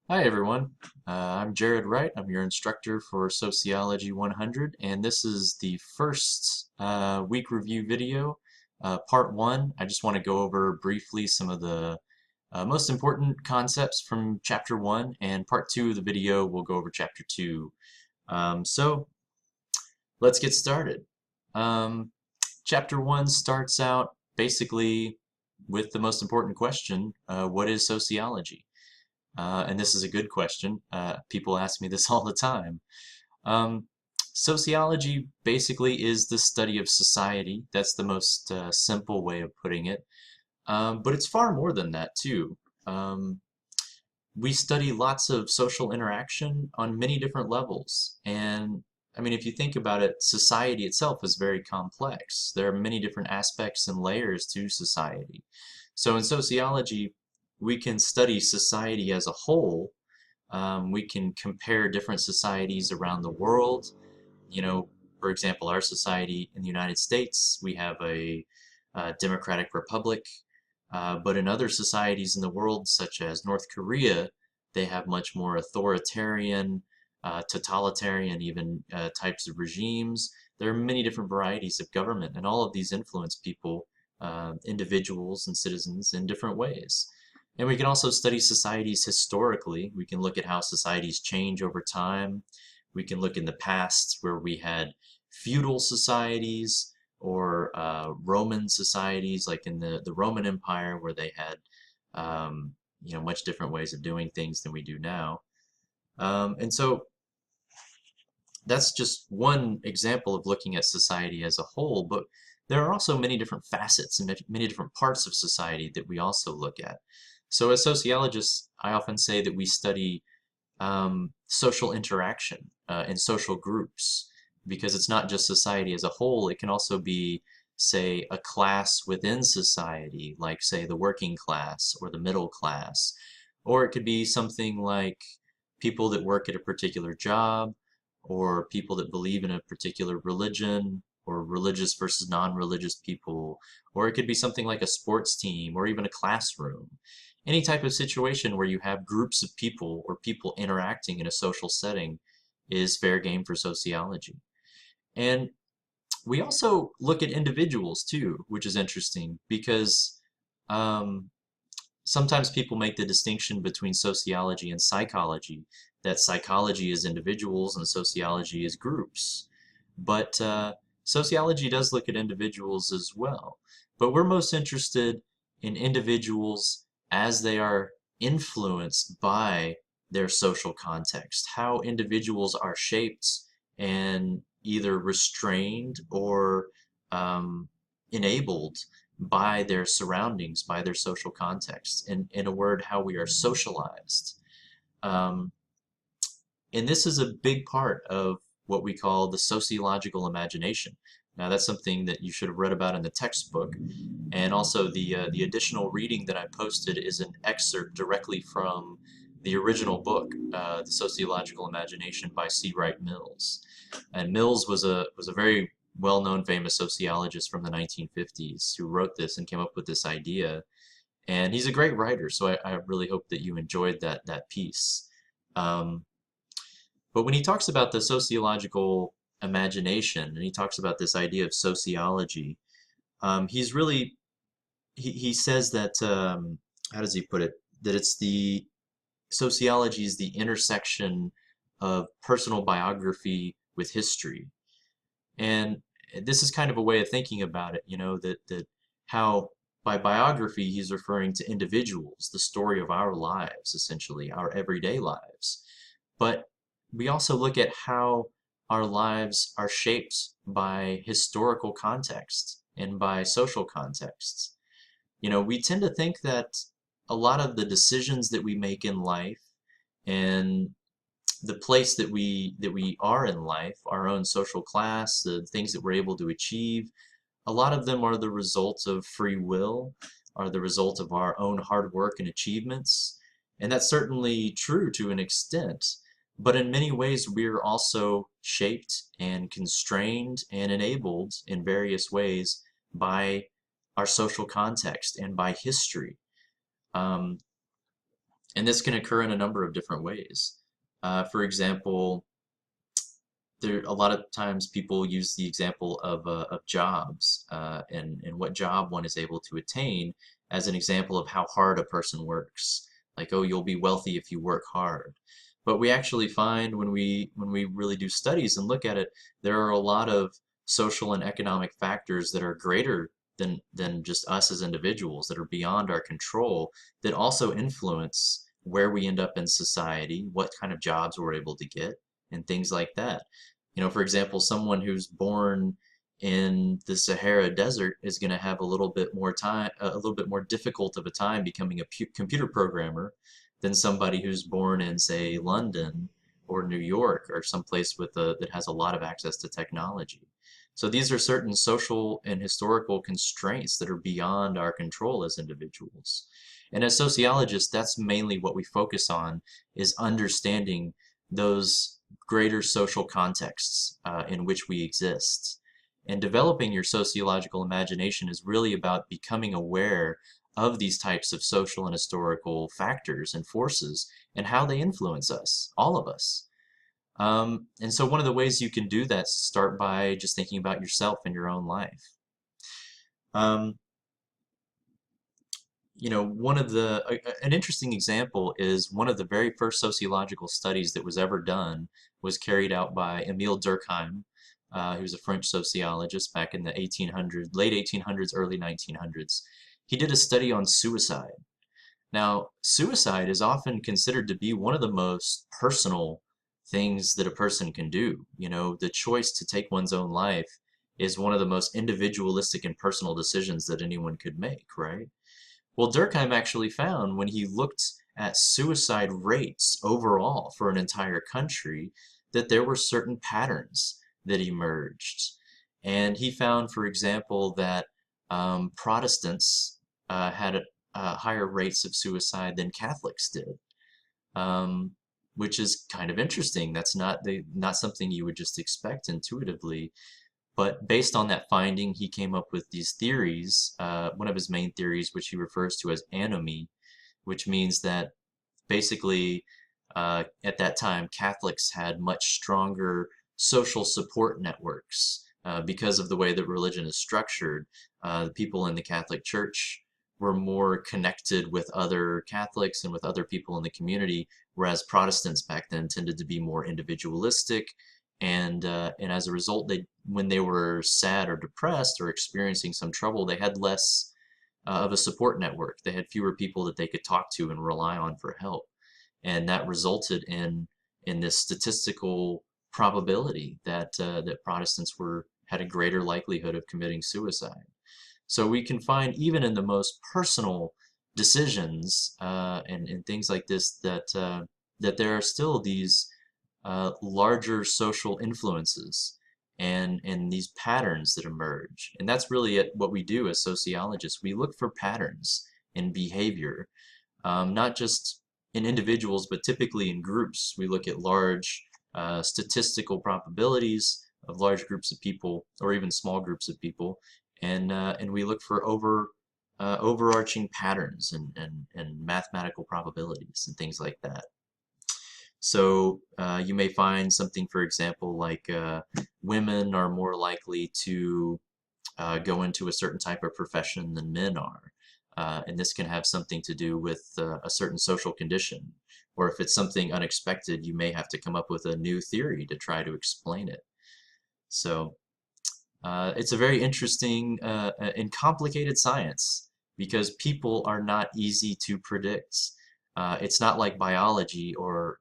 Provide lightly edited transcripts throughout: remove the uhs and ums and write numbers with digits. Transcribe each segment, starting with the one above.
Hi everyone, I'm Jared Wright. I'm your instructor for Sociology 100, and this is the first week review video, part one. I just want to go over briefly some of the most important concepts from chapter one, and part two of the video will go over chapter two. So let's get started. Um, Chapter one starts out basically with the most important question, what is sociology? And this is a good question. People ask me this all the time. Um, Sociology basically is the study of society. That's the most simple way of putting it. But it's far more than that, too. Um, we study lots of social interaction on many different levels. And I mean, if you think about it, society itself is very complex. There are many different aspects and layers to society. So in sociology, we can study society as a whole. We can compare different societies around the world. You know, for example, our society in the United States, we have a democratic republic, but in other societies in the world, such as North Korea, they have much more authoritarian, totalitarian, even types of regimes. There are many different varieties of government, and all of these influence people, individuals and citizens in different ways. And we can also study societies historically. We can look at how societies change over time. We can look in the past where we had feudal societies or Roman societies, like in the Roman Empire, where they had much different ways of doing things than we do now. And so that's just one example of looking at society as a whole, but there are also many different facets and many different parts of society that we also look at. So as sociologists, I often say that we study social interaction in social groups, because it's not just society as a whole. It can also be, say, a class within society, like, say, the working class or the middle class. Or it could be something like people that work at a particular job, or people that believe in a particular religion, or religious versus non-religious people. Or it could be something like a sports team, or even a classroom. Any type of situation where you have groups of people or people interacting in a social setting is fair game for sociology. And we also look at individuals too, which is interesting because um, sometimes people make the distinction between sociology and psychology, that psychology is individuals and sociology is groups. But sociology does look at individuals as well. But we're most interested in individuals as they are influenced by their social context, how individuals are shaped and either restrained or um, enabled by their surroundings, by their social context. In a word, how we are socialized. Um, and this is a big part of what we call the sociological imagination. Now, that's something that you should have read about in the textbook. And also, the additional reading that I posted is an excerpt directly from the original book, The Sociological Imagination by C. Wright Mills. And Mills was a very well-known famous sociologist from the 1950s who wrote this and came up with this idea. And he's a great writer, so I really hope that you enjoyed that piece. Um, but when he talks about the sociological imagination and he talks about this idea of sociology, he's really he says that how does he put it? That it's the sociology is the intersection of personal biography with history. And this is kind of a way of thinking about it, that how by biography he's referring to individuals, the story of our lives, essentially, our everyday lives. But we also look at how our lives are shaped by historical context and by social contexts. We tend to think that a lot of the decisions that we make in life and the place that we are in life, our own social class, the things that we're able to achieve, a lot of them are the result of free will, are the result of our own hard work and achievements. And that's certainly true to an extent. But in many ways, we're also shaped and constrained and enabled in various ways by our social context and by history. Um, And this can occur in a number of different ways. For example, there a lot of times people use the example of jobs and what job one is able to attain as an example of how hard a person works. Like, oh, you'll be wealthy if you work hard. But we actually find when we really do studies and look at it, there are a lot of social and economic factors that are greater than just us as individuals, that are beyond our control, that also influence where we end up in society, what kind of jobs we're able to get, and things like that. For example, someone who's born in the Sahara Desert is going to have a little bit more time, a little bit more difficult of a time becoming a computer programmer than somebody who's born in, say, London or New York or someplace that has a lot of access to technology. So these are certain social and historical constraints that are beyond our control as individuals. And as sociologists, that's mainly what we focus on, is understanding those greater social contexts in which we exist. And developing your sociological imagination is really about becoming aware of these types of social and historical factors and forces and how they influence us, all of us. And so one of the ways you can do that is start by just thinking about yourself and your own life. Um, an interesting example is one of the very first sociological studies that was ever done was carried out by Emile Durkheim, who was a French sociologist back in the late 1800s, early 1900s. He did a study on suicide. Now, suicide is often considered to be one of the most personal things that a person can do. The choice to take one's own life is one of the most individualistic and personal decisions that anyone could make, right? Well, Durkheim actually found, when he looked at suicide rates overall for an entire country, that there were certain patterns that emerged. And he found, for example, that Protestants had higher rates of suicide than Catholics did, um, which is kind of interesting. That's not something you would just expect intuitively. But based on that finding, he came up with these theories, one of his main theories, which he refers to as anomie, which means that basically at that time, Catholics had much stronger social support networks because of the way that religion is structured. The people in the Catholic Church were more connected with other Catholics and with other people in the community, whereas Protestants back then tended to be more individualistic, and as a result, when they were sad or depressed or experiencing some trouble, they had less of a support network. They had fewer people that they could talk to and rely on for help, and that resulted in this statistical probability that Protestants had a greater likelihood of committing suicide. So we can find, even in the most personal decisions and things like this, that there are still these larger social influences and these patterns that emerge. And that's really what we do as sociologists. We look for patterns in behavior, not just in individuals, but typically in groups. We look at large statistical probabilities of large groups of people, or even small groups of people, and we look for overarching patterns and mathematical probabilities and things like that. So you may find something, for example, like women are more likely to go into a certain type of profession than men are. And this can have something to do with a certain social condition. Or if it's something unexpected, you may have to come up with a new theory to try to explain it. So it's a very interesting and complicated science, because people are not easy to predict. It's not like biology or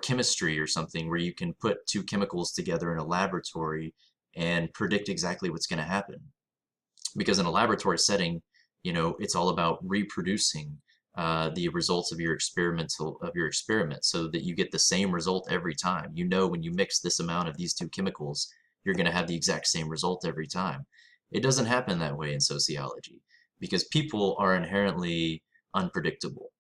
chemistry or something, where you can put two chemicals together in a laboratory and predict exactly what's going to happen. Because in a laboratory setting, it's all about reproducing the results of your experiment so that you get the same result every time. When you mix this amount of these two chemicals, you're going to have the exact same result every time. It doesn't happen that way in sociology, because people are inherently unpredictable.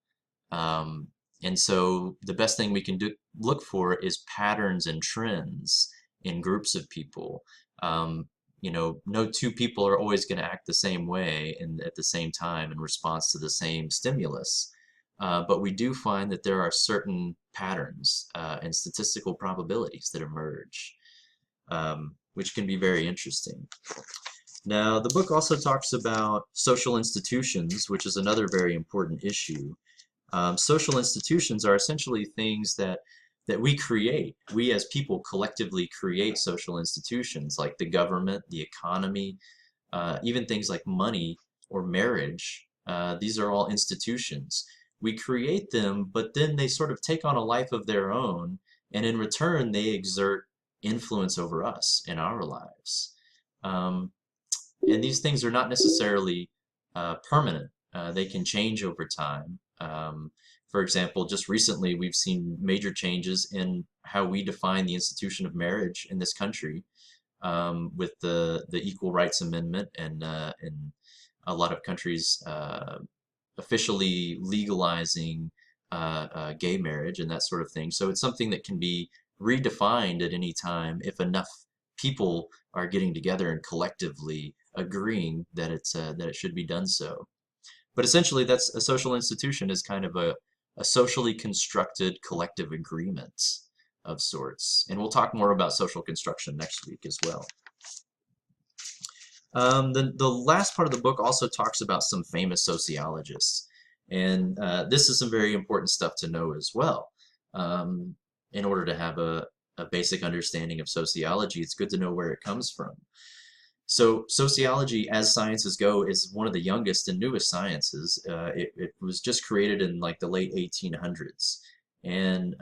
And so the best thing we can look for is patterns and trends in groups of people. No two people are always going to act the same way and at the same time in response to the same stimulus. but we do find that there are certain patterns and statistical probabilities that emerge, which can be very interesting. Now, the book also talks about social institutions, which is another very important issue. Social institutions are essentially things that we create. We as people collectively create social institutions like the government, the economy, even things like money or marriage. These are all institutions. We create them, but then they sort of take on a life of their own, and in return, they exert influence over us in our lives. Um, and these things are not necessarily permanent. They can change over time. For example, just recently we've seen major changes in how we define the institution of marriage in this country, with the Equal Rights Amendment, and in a lot of countries officially legalizing gay marriage and that sort of thing. So it's something that can be redefined at any time if enough people are getting together and collectively agreeing that it should be done so. But essentially, that's a social institution is kind of a socially constructed collective agreement of sorts. And we'll talk more about social construction next week as well. The last part of the book also talks about some famous sociologists. And this is some very important stuff to know as well. In order to have a basic understanding of sociology, it's good to know where it comes from. So sociology, as sciences go, is one of the youngest and newest sciences. It was just created in like the late 1800s. And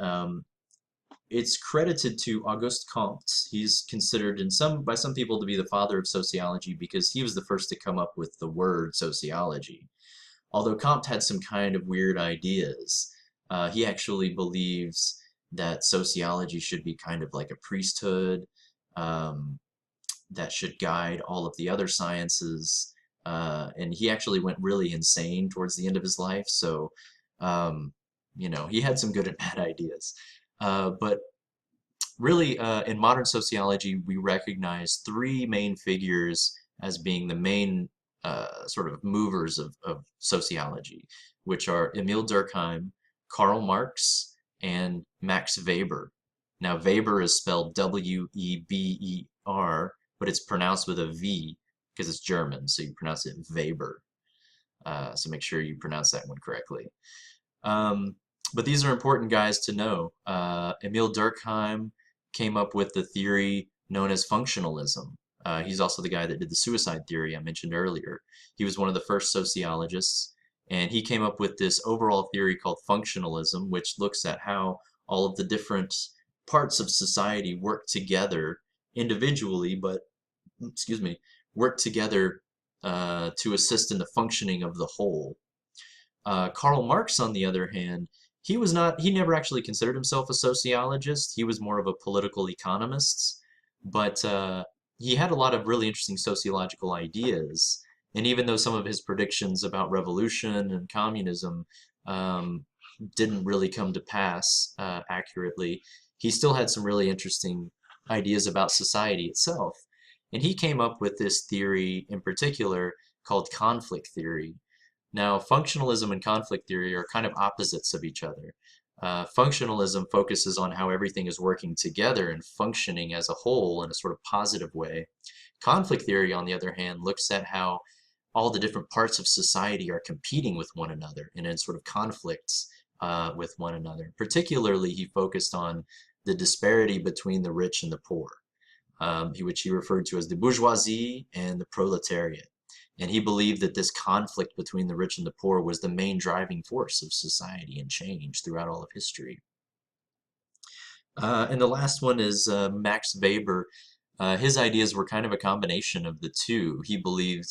it's credited to Auguste Comte. He's considered by some people to be the father of sociology because he was the first to come up with the word sociology. Although Comte had some kind of weird ideas, he actually believes that sociology should be kind of like a priesthood, that should guide all of the other sciences. And he actually went really insane towards the end of his life. So, he had some good and bad ideas. But really, in modern sociology, we recognize three main figures as being the main sort of movers of sociology, which are Emile Durkheim, Karl Marx, and Max Weber. Now, Weber is spelled W-E-B-E-R, but it's pronounced with a V because it's German, so you pronounce it Weber. So make sure you pronounce that one correctly. But these are important guys to know. Emile Durkheim came up with the theory known as functionalism. He's also the guy that did the suicide theory I mentioned earlier. He was one of the first sociologists, and he came up with this overall theory called functionalism, which looks at how all of the different parts of society work together individually, but, excuse me, work together to assist in the functioning of the whole. Karl Marx, on the other hand, he never actually considered himself a sociologist. He was more of a political economist, but he had a lot of really interesting sociological ideas. And even though some of his predictions about revolution and communism didn't really come to pass accurately, he still had some really interesting ideas about society itself. And he came up with this theory in particular called conflict theory. Now, functionalism and conflict theory are kind of opposites of each other. Functionalism focuses on how everything is working together and functioning as a whole in a sort of positive way. Conflict theory, on the other hand, looks at how all the different parts of society are competing with one another and in sort of conflicts with one another. Particularly, he focused on the disparity between the rich and the poor, which he referred to as the bourgeoisie and the proletariat. And he believed that this conflict between the rich and the poor was the main driving force of society and change throughout all of history. And the last one is Max Weber. His ideas were kind of a combination of the two. He believed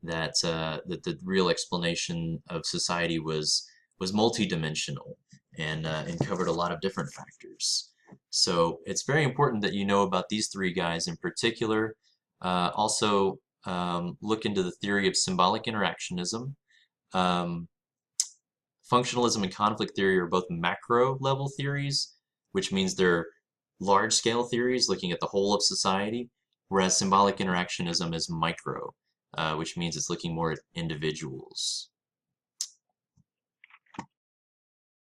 that the real explanation of society was multidimensional and covered a lot of different factors. So it's very important that you know about these three guys in particular. Also, look into the theory of symbolic interactionism. Functionalism and conflict theory are both macro level theories, which means they're large scale theories looking at the whole of society, whereas symbolic interactionism is micro, which means it's looking more at individuals.